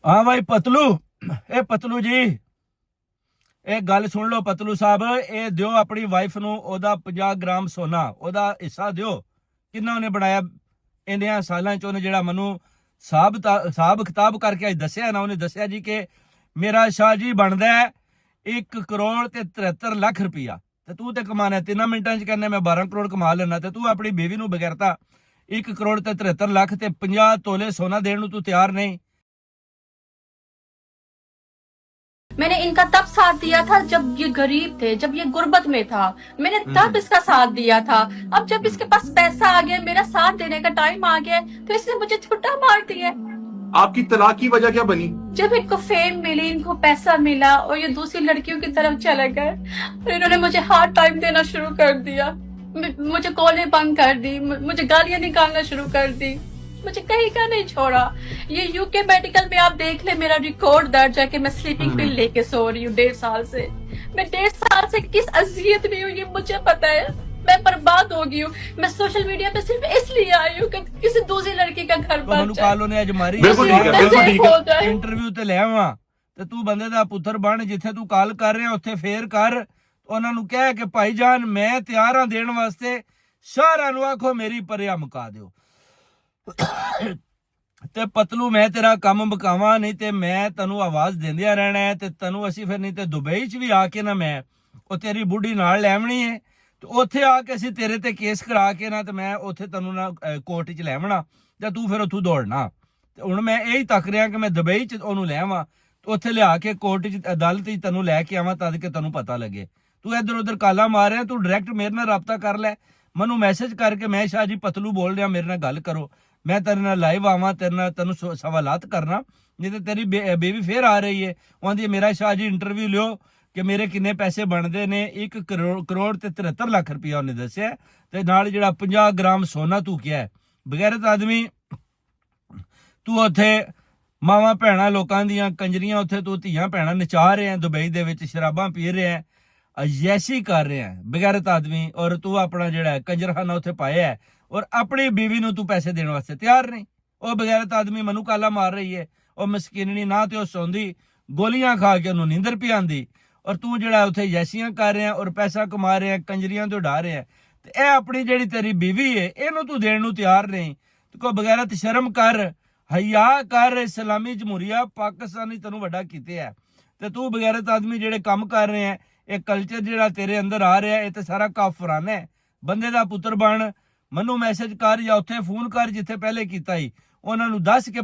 हाँ भाई पतलू, ए पतलू जी, ਇਹ ਗੱਲ ਸੁਣ ਲਓ ਪਤਲੂ ਸਾਹਿਬ। ਇਹ ਦਿਓ ਆਪਣੀ ਵਾਈਫ ਨੂੰ ਉਹਦਾ 50 ਗ੍ਰਾਮ ਸੋਨਾ, ਉਹਦਾ ਹਿੱਸਾ ਦਿਓ। ਕਿੰਨਾ ਉਹਨੇ ਬਣਾਇਆ ਇੰਨਿਆਂ ਸਾਲਾਂ ਚ? ਉਹਨੇ ਜਿਹੜਾ ਮੈਨੂੰ ਹਿਸਾਬ ਕਿਤਾਬ ਕਰਕੇ ਅੱਜ ਦੱਸਿਆ ਨਾ, ਉਹਨੇ ਦੱਸਿਆ ਜੀ ਕਿ ਮੇਰਾ ਸ਼ਾਹ ਜੀ ਬਣਦਾ 1 ਕਰੋੜ ਤੇ 73 ਲੱਖ ਰੁਪਈਆ, ਤੇ ਤੂੰ ਤੇ ਕਮਾਣਾ 3 ਮਿੰਟਾਂ ਚ ਕਹਿੰਦਾ ਮੈਂ 12 ਕਰੋੜ ਕਮਾ ਲੈਣਾ, ਤੇ ਤੂੰ ਆਪਣੀ ਬੇਬੀ ਨੂੰ ਬਗੈਰਤਾ 1 ਕਰੋੜ ਤੇ 73 ਲੱਖ ਤੇ 50 ਤੋਲੇ ਸੋਨਾ ਦੇਣ ਨੂੰ ਤੂੰ ਤਿਆਰ ਨਹੀਂ। मैंने इनका तब साथ दिया था जब ये गरीब थे, जब ये गुर्बत में था। मैंने तब इसका साथ दिया था। अब जब इसके पास पैसा आ गया, मेरा साथ देने का टाइम आ गया, तो इसने मुझे छुट्टा मार दिया। आपकी तलाक की वजह क्या बनी? जब इनको फेम मिली, इनको पैसा मिला और ये दूसरी लड़कियों की तरफ चले गए, और इन्होंने मुझे हार्ड टाइम देना शुरू कर दिया। मुझे कॉलें बंद कर दी, मुझे गालियां निकालना शुरू कर दी, मुझे कहीं का नहीं छोड़ा। ये यूके मेडिकल में आप देख ले, मेरा रिकॉर्ड दर्ज है कि मैं स्लीपिंग पिल लेके सो रही हूँ 1.5 साल से। मैं 1.5 साल से किस अजियत में हूँ ये मुझे पता है। मैं बर्बाद हो गई हूँ। मैं सोशल मीडिया पे सिर्फ इसलिए आई हूँ कि किसी दूसरी लड़की का घर बन ਮੈਨੂੰ ਕਾਲੋ ਨੇ ਅੱਜ ਮਾਰੀ ਬਿਲਕੁਲ ਠੀਕ ਹੈ, ਬਿਲकुल ठीक है। ਇੰਟਰਵਿਊ ਤੇ ਲੈ ਆਵਾਂ ਤੇ ਤੂੰ ਬੰਦੇ ਦਾ ਪੁੱਤਰ ਬਣ, ਜਿੱਥੇ ਤੂੰ ਕਾਲ ਕਰ ਰਿਹਾ ਉੱਥੇ ਫੇਰ ਕਰ। ਉਹਨਾਂ ਨੂੰ ਕਹਿ ਕਿ ਭਾਈ ਜਾਨ ਮੈਂ ਤਿਆਰ ਹਾਂ ਦੇਣ ਵਾਸਤੇ, ਸਾਰਿਆਂ ਨੂੰ ਆਖੋ ਮੇਰੀ ਪਰਿਆ ਮੁਕਾ ਦਿਓ। ਤੇ ਪਤਲੂ ਮੈਂ ਤੇਰਾ ਕੰਮ ਮੁਕਾਵਾਂ, ਨਹੀਂ ਤੇ ਮੈਂ ਤੈਨੂੰ ਆਵਾਜ਼ ਦਿੰਦਿਆ ਰਹਿਣਾ ਹੈ। ਤੇ ਤੈਨੂੰ ਅਸੀਂ ਫਿਰ ਨਹੀਂ ਤੇ ਦੁਬਈ 'ਚ ਵੀ ਆ ਕੇ ਨਾ ਮੈਂ ਉਹ ਤੇਰੀ ਬੁੱਢੀ ਨਾਲ ਲੈਵਣੀ ਹੈ, ਤੇ ਉੱਥੇ ਆ ਕੇ ਅਸੀਂ ਤੇਰੇ ਤੇ ਕੇਸ ਕਰਾ ਕੇ ਨਾ ਤੇ ਮੈਂ ਉੱਥੇ ਤੈਨੂੰ ਨਾ ਕੋਰਟ 'ਚ ਲੈਵਣਾ, ਤੇ ਤੂੰ ਫਿਰ ਉੱਥੋਂ ਦੌੜਨਾ। ਤੇ ਹੁਣ ਮੈਂ ਇਹੀ ਤੱਕ ਰਿਹਾ ਕਿ ਮੈਂ ਦੁਬਈ 'ਚ ਉਹਨੂੰ ਲੈ ਆਵਾਂ, ਉੱਥੇ ਲਿਆ ਕੇ ਕੋਰਟ 'ਚ ਅਦਾਲਤ 'ਚ ਤੈਨੂੰ ਲੈ ਕੇ ਆਵਾਂ, ਤਦ ਕਿ ਤੈਨੂੰ ਪਤਾ ਲੱਗੇ। ਤੂੰ ਇੱਧਰ ਉੱਧਰ ਕਾਲਾ ਮਾਰ ਰਿਹਾ, ਤੂੰ ਡਾਇਰੈਕਟ ਮੇਰੇ ਨਾਲ ਰਾਬਤਾ ਕਰ ਲੈ, ਮੈਨੂੰ ਮੈਸੇਜ ਕਰਕੇ ਮੈਂ ਸ਼ਾਹ ਜੀ ਪਤਲੂ ਬੋਲ ਰਿਹਾ, ਮੇਰੇ ਨਾਲ ਗੱਲ ਕਰੋ, ਮੈਂ ਤੇਰੇ ਨਾਲ ਲਾਈਵ ਆਵਾਂ, ਤੇਰੇ ਨਾਲ ਤੈਨੂੰ ਸਵਾਲਾਤ ਕਰਨਾ। ਨਹੀਂ ਤੇ ਤੇਰੀ ਬੇਬੀ ਫੇਰ ਆ ਰਹੀ ਹੈ, ਉਹਦੀ ਮੇਰਾ ਸ਼ਾਹ ਜੀ ਇੰਟਰਵਿਊ ਲਿਓ ਕਿ ਮੇਰੇ ਕਿੰਨੇ ਪੈਸੇ ਬਣਦੇ ਨੇ। 1 ਕਰੋੜ ਤੇ 73 ਲੱਖ ਰੁਪਇਆ ਉਹਨੇ ਦੱਸਿਆ, ਤੇ ਨਾਲ ਜਿਹੜਾ 50 ਗ੍ਰਾਮ ਸੋਨਾ ਤੂੰ ਕਿਹਾ। ਬਗੈਰਤ ਆਦਮੀ, ਤੂੰ ਉੱਥੇ ਮਾਵਾਂ ਭੈਣਾਂ ਲੋਕਾਂ ਦੀਆਂ ਕੰਜਰੀਆਂ, ਉੱਥੇ ਤੂੰ ਧੀਆਂ ਭੈਣਾਂ ਨਚਾ ਰਿਹਾ ਦੁਬਈ ਦੇ ਵਿੱਚ, ਸ਼ਰਾਬਾਂ ਪੀ ਰਿਹਾ, ਅਯੈਸ਼ੀ ਕਰ ਰਿਹਾ ਬਗੈਰਤ ਆਦਮੀ। ਔਰ ਤੂੰ ਆਪਣਾ ਜਿਹੜਾ ਕੰਜਰਖਾਨਾ ਉੱਥੇ ਪਾਇਆ, ਔਰ ਆਪਣੀ ਬੀਵੀ ਨੂੰ ਤੂੰ ਪੈਸੇ ਦੇਣ ਵਾਸਤੇ ਤਿਆਰ ਨਹੀਂ। ਉਹ ਬਗੈਰਤ ਆਦਮੀ ਮੈਨੂੰ ਕਾਲਾ ਮਾਰ ਰਹੀ ਹੈ, ਉਹ ਮਸਕੀਨਣੀ ਨਾ ਤੇ ਉਹ ਸੌਂਦੀ, ਗੋਲੀਆਂ ਖਾ ਕੇ ਉਹਨੂੰ ਨੀਂਦਰ ਪੀ ਆਂਦੀ, ਔਰ ਤੂੰ ਜਿਹੜਾ ਉੱਥੇ ਯੈਸ਼ੀਆਂ ਕਰ ਰਿਹਾ ਔਰ ਪੈਸਾ ਕਮਾ ਰਿਹਾ, ਕੰਜਰੀਆਂ ਤੋਂ ਉਡਾ ਰਿਹਾ। ਤੇ ਇਹ ਆਪਣੀ ਜਿਹੜੀ ਤੇਰੀ ਬੀਵੀ ਹੈ ਇਹਨੂੰ ਤੂੰ ਦੇਣ ਨੂੰ ਤਿਆਰ ਨਹੀਂ। ਤੂੰ ਕੋ ਬਗੈਰਤ ਸ਼ਰਮ ਕਰ, ਹਯਾ ਕਰ। ਇਸਲਾਮੀ ਜਮਹੂਰੀਆ ਪਾਕਿਸਤਾਨੀ ਤੈਨੂੰ ਵੱਡਾ ਕੀਤੇ ਹੈ, ਤੇ ਤੂੰ ਬਗੈਰਤ ਆਦਮੀ ਜਿਹੜੇ ਕੰਮ ਕਰ ਰਹੇ ਹੈ, ਇਹ ਕਲਚਰ ਜਿਹੜਾ ਤੇਰੇ ਅੰਦਰ ਆ ਰਿਹਾ, ਇਹ ਤੇ ਸਾਰਾ ਕਾਫਰਾਨਾ ਹੈ। ਬੰਦੇ ਦਾ ਪੁੱਤਰ ਬਣ, ਮੈਨੂੰ ਮੈਸੇਜ ਕਰ ਜਾਂ ਉੱਥੇ ਫੋਨ ਕਰ ਜਿੱਥੇ ਪਹਿਲੇ ਕੀਤਾ ਹੀ, ਉਹਨਾਂ ਨੂੰ ਦੱਸ ਕੇ